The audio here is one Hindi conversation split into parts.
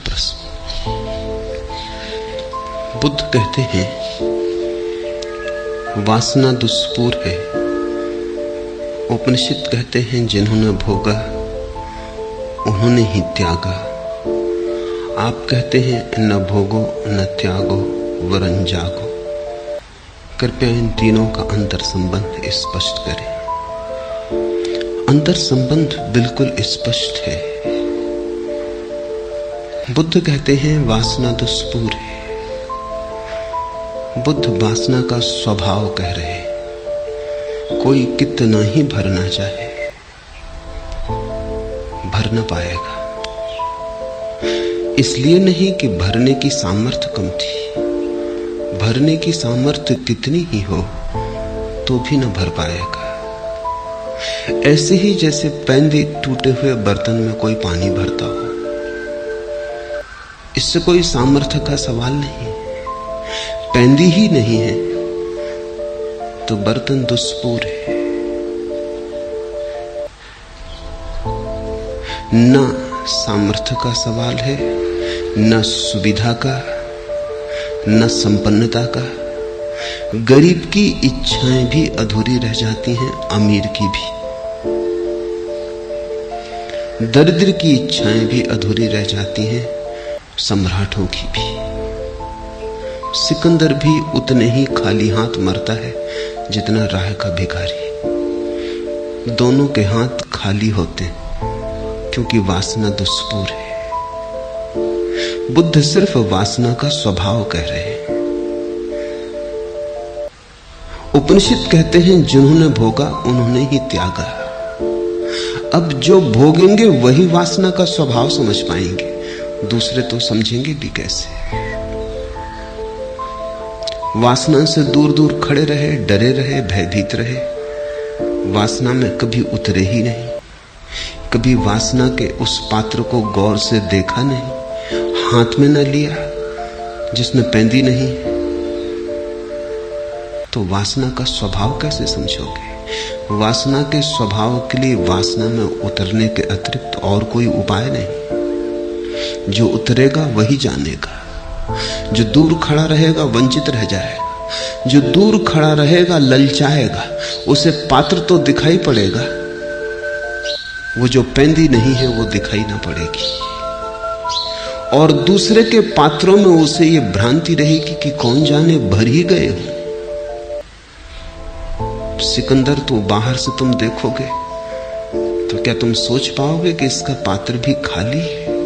प्रश्न। बुद्ध कहते हैं वासना दुष्पूर है। उपनिषद कहते हैं जिन्होंने भोगा उन्होंने ही त्यागा। आप कहते हैं न भोगो न त्यागो वरन जागो। कृपया इन तीनों का अंतर संबंध स्पष्ट करें। अंतर संबंध बिल्कुल स्पष्ट है। बुद्ध कहते हैं वासना दुष्पूर है। बुद्ध वासना का स्वभाव कह रहे हैं। कोई कितना ही भरना चाहे भर न पाएगा। इसलिए नहीं कि भरने की सामर्थ्य कम थी। भरने की सामर्थ्य कितनी ही हो तो भी न भर पाएगा। ऐसे ही जैसे पैंदी टूटे हुए बर्तन में कोई पानी भरता हो, इससे कोई सामर्थ्य का सवाल नहीं। पैंदी ही नहीं है तो बर्तन दुष्पूर है। न सामर्थ्य का सवाल है, न सुविधा का, न संपन्नता का। गरीब की इच्छाएं भी अधूरी रह जाती हैं, अमीर की भी। दरिद्र की इच्छाएं भी अधूरी रह जाती हैं, सम्राटों की भी। सिकंदर भी उतने ही खाली हाथ मरता है जितना राह का भिखारी। दोनों के हाथ खाली होते हैं क्योंकि वासना दुष्पूर है। बुद्ध सिर्फ वासना का स्वभाव कह रहे हैं। उपनिषद कहते हैं जिन्होंने भोगा उन्होंने ही त्यागा। अब जो भोगेंगे वही वासना का स्वभाव समझ पाएंगे, दूसरे तो समझेंगे भी कैसे। वासना से दूर दूर खड़े रहे, डरे रहे, भयभीत रहे, वासना में कभी उतरे ही नहीं। कभी वासना के उस पात्र को गौर से देखा नहीं, हाथ में न लिया जिसमें पैंदी नहीं, तो वासना का स्वभाव कैसे समझोगे। वासना के स्वभाव के लिए वासना में उतरने के अतिरिक्त और कोई उपाय नहीं। जो उतरेगा वही जानेगा। जो दूर खड़ा रहेगा वंचित रह जाएगा। जो दूर खड़ा रहेगा ललचाएगा। उसे पात्र तो दिखाई पड़ेगा, वो जो पैंदी नहीं है वो दिखाई ना पड़ेगी। और दूसरे के पात्रों में उसे ये भ्रांति रहेगी कि कौन जाने भर ही गए हो। सिकंदर तो बाहर से तुम देखोगे तो क्या तुम सोच पाओगे कि इसका पात्र भी खाली है।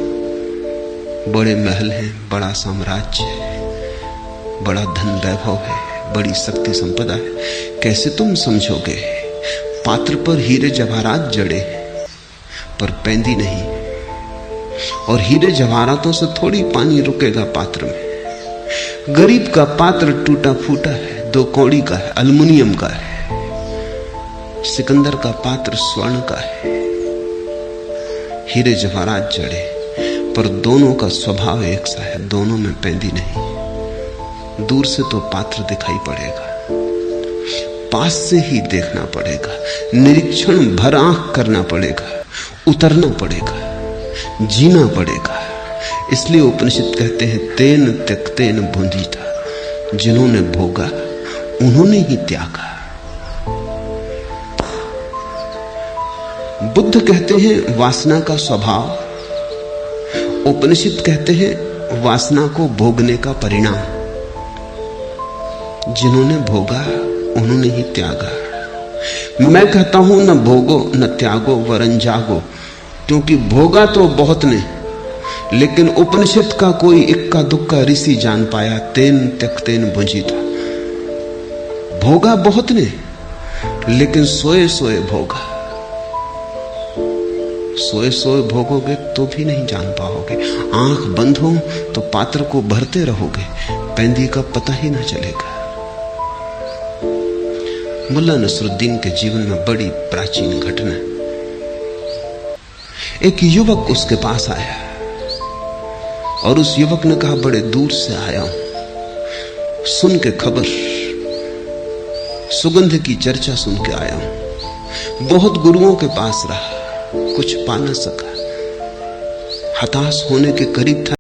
बड़े महल हैं, बड़ा साम्राज्य है, बड़ा धन वैभव है, बड़ी शक्ति संपदा है। कैसे तुम समझोगे। पात्र पर हीरे जवाहरात जड़े हैं पर पैंदी नहीं। और हीरे जवाहरातों से थोड़ी पानी रुकेगा पात्र में। गरीब का पात्र टूटा फूटा है, 2 कौड़ी का है, एल्युमिनियम का है। सिकंदर का पात्र स्वर्ण का है, हीरे जवाहरात जड़े, पर दोनों का स्वभाव एक सा है। दोनों में पैंदी नहीं। दूर से तो पात्र दिखाई पड़ेगा, पास से ही देखना पड़ेगा, निरीक्षण भर आंख करना पड़ेगा, उतरना पड़ेगा, जीना पड़ेगा। इसलिए उपनिषद कहते हैं तेन त्यक्तेन भुंजीता। जिन्होंने भोगा उन्होंने ही त्यागा। बुद्ध कहते हैं वासना का स्वभाव। उपनिषद कहते हैं वासना को भोगने का परिणाम। जिन्होंने भोगा उन्होंने ही त्यागा। मैं कहता हूं न भोगो न त्यागो वरन जागो, क्योंकि भोगा तो बहुत ने, लेकिन उपनिषद का कोई इक्का दुक्का ऋषि जान पाया तेन त्यक्तेन भुंजीता। भोगा बहुत ने लेकिन सोए सोए भोगा। सोए सोए भोगोगे तो भी नहीं जान पाओगे। आंख बंद हो तो पात्र को भरते रहोगे, पैंदी का पता ही ना चलेगा। मुल्ला नसरुद्दीन के जीवन में बड़ी प्राचीन घटना। एक युवक उसके पास आया और उस युवक ने कहा बड़े दूर से आया हूं, सुन के खबर, सुगंध की चर्चा सुन के आया हूं। बहुत गुरुओं के पास रहा, कुछ पा न सका, हताश होने के करीब था।